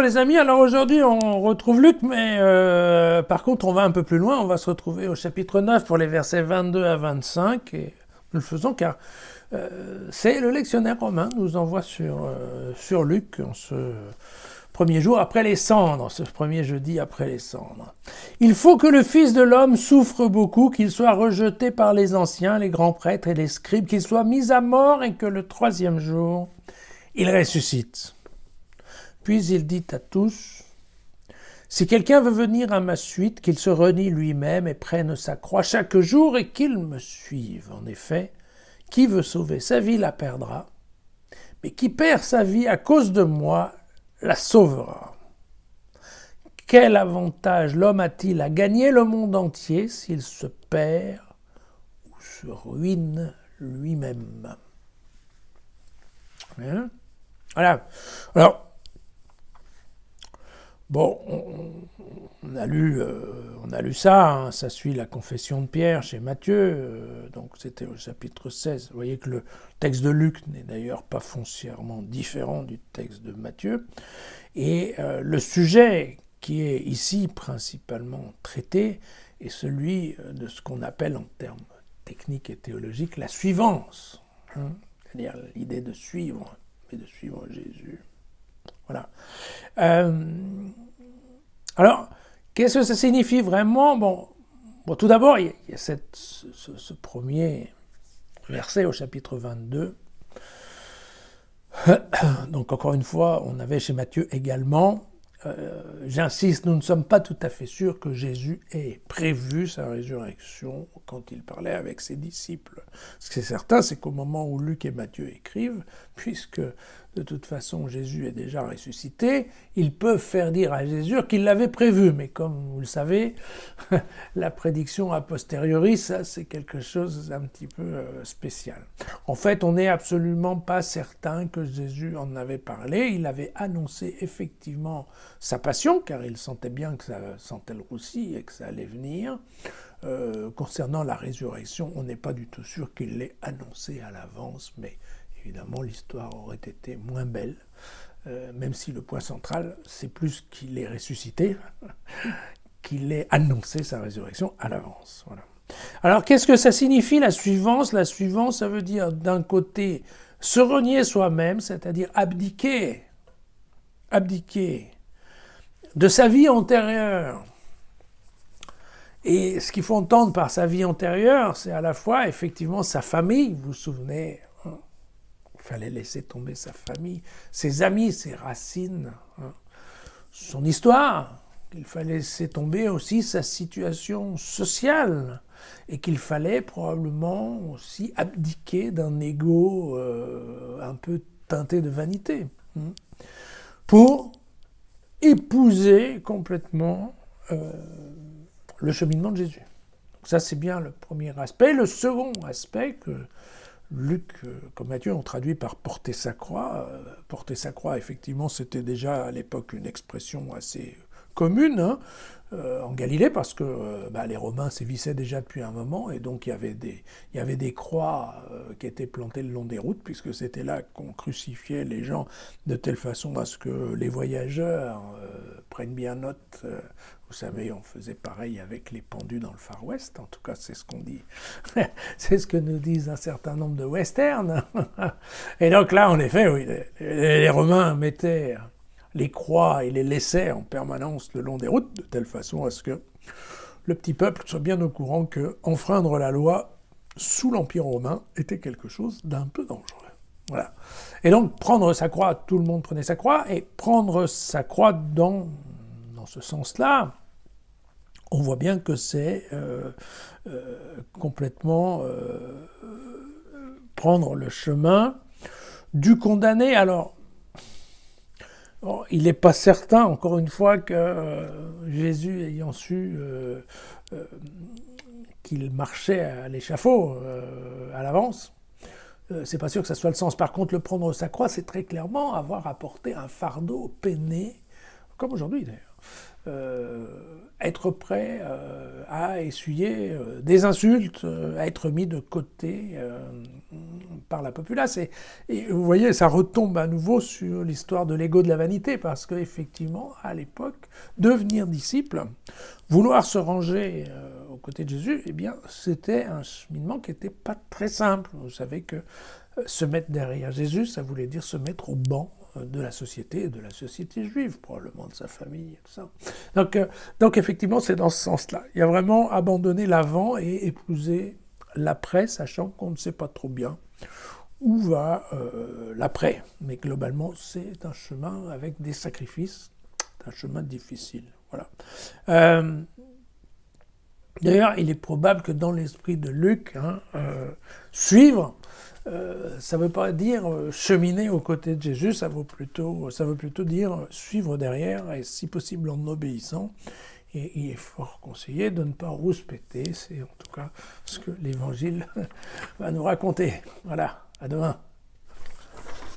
les amis, alors aujourd'hui on retrouve Luc, mais par contre on va un peu plus loin, on va se retrouver au chapitre 9 pour les versets 22 à 25, et nous le faisons car c'est le lectionnaire romain nous envoie sur Luc en ce premier jour après les cendres, ce premier jeudi après les cendres. Il faut que le Fils de l'homme souffre beaucoup, qu'il soit rejeté par les anciens, les grands prêtres et les scribes, qu'il soit mis à mort et que le troisième jour il ressuscite. Puis il dit à tous, « Si quelqu'un veut venir à ma suite, qu'il se renie lui-même et prenne sa croix chaque jour et qu'il me suive. En effet, qui veut sauver sa vie la perdra, mais qui perd sa vie à cause de moi la sauvera. Quel avantage l'homme a-t-il à gagner le monde entier s'il se perd ou se ruine lui-même » Hein? Voilà. Alors, bon, on a lu ça, hein, ça suit la confession de Pierre chez Matthieu, donc c'était au chapitre 16. Vous voyez que le texte de Luc n'est d'ailleurs pas foncièrement différent du texte de Matthieu. Et le sujet qui est ici principalement traité est celui de ce qu'on appelle en termes techniques et théologiques la suivance, hein, c'est-à-dire l'idée de suivre, mais de suivre Jésus. Voilà. Alors, qu'est-ce que ça signifie vraiment ? Bon, tout d'abord, il y a ce premier verset au chapitre 22. Donc, encore une fois, on avait chez Matthieu également, j'insiste, nous ne sommes pas tout à fait sûrs que Jésus ait prévu sa résurrection quand il parlait avec ses disciples. Ce qui est certain, c'est qu'au moment où Luc et Matthieu écrivent, puisque de toute façon Jésus est déjà ressuscité, ils peuvent faire dire à Jésus qu'il l'avait prévu. Mais comme vous le savez, la prédiction a posteriori, ça c'est quelque chose d'un petit peu spécial. En fait, on n'est absolument pas certain que Jésus en avait parlé. Il avait annoncé effectivement sa passion, car il sentait bien que ça sentait le roussi et que ça allait venir. Concernant la résurrection, on n'est pas du tout sûr qu'il l'ait annoncé à l'avance, mais évidemment l'histoire aurait été moins belle, même si le point central, c'est plus qu'il ait ressuscité, qu'il ait annoncé sa résurrection à l'avance. Voilà. Alors qu'est-ce que ça signifie la suivance ? La suivance, ça veut dire d'un côté se renier soi-même, c'est-à-dire abdiquer de sa vie antérieure. Et ce qu'il faut entendre par sa vie antérieure, c'est à la fois effectivement sa famille, vous vous souvenez, hein, il fallait laisser tomber sa famille, ses amis, ses racines, hein, son histoire, qu'il fallait laisser tomber aussi sa situation sociale, et qu'il fallait probablement aussi abdiquer d'un ego un peu teinté de vanité, hein, pour épouser complètement le cheminement de Jésus. Donc ça, c'est bien le premier aspect. Le second aspect que Luc, comme Matthieu, ont traduit par « porter sa croix ». Porter sa croix, effectivement, c'était déjà à l'époque une expression assez commune, hein, en Galilée, parce que les Romains sévissaient déjà depuis un moment, et donc il y avait des croix qui étaient plantées le long des routes, puisque c'était là qu'on crucifiait les gens de telle façon à ce que les voyageurs prennent bien note. Vous savez, on faisait pareil avec les pendus dans le Far West, en tout cas c'est ce qu'on dit, c'est ce que nous disent un certain nombre de westerns. Et donc là, en effet, oui, les Romains mettaient les croix et les laissaient en permanence le long des routes, de telle façon à ce que le petit peuple soit bien au courant que enfreindre la loi sous l'Empire romain était quelque chose d'un peu dangereux. Voilà. Et donc, prendre sa croix, tout le monde prenait sa croix, et prendre sa croix dans ce sens-là, on voit bien que c'est complètement prendre le chemin du condamné. Alors, il n'est pas certain, encore une fois, que Jésus, ayant su qu'il marchait à l'échafaud à l'avance, c'est pas sûr que ça soit le sens. Par contre, le prendre sa croix, c'est très clairement avoir apporté un fardeau peiné, comme aujourd'hui d'ailleurs, être prêt à essuyer des insultes, à être mis de côté par la populace. Et vous voyez, ça retombe à nouveau sur l'histoire de l'ego de la vanité, parce qu'effectivement, à l'époque, devenir disciple, vouloir se ranger aux côtés de Jésus, eh bien, c'était un cheminement qui n'était pas très simple. Vous savez que se mettre derrière Jésus, ça voulait dire se mettre au banc de la société juive, probablement de sa famille, et tout ça. Donc effectivement, c'est dans ce sens-là. Il y a vraiment abandonné l'avant et épousé l'après, sachant qu'on ne sait pas trop bien où va l'après. Mais globalement, c'est un chemin avec des sacrifices, c'est un chemin difficile. Voilà. D'ailleurs, il est probable que dans l'esprit de Luc, suivre, ça ne veut pas dire cheminer aux côtés de Jésus, ça veut plutôt dire suivre derrière, et si possible en obéissant. Et il est fort conseillé de ne pas rouspéter, c'est en tout cas ce que l'Évangile va nous raconter. Voilà, à demain.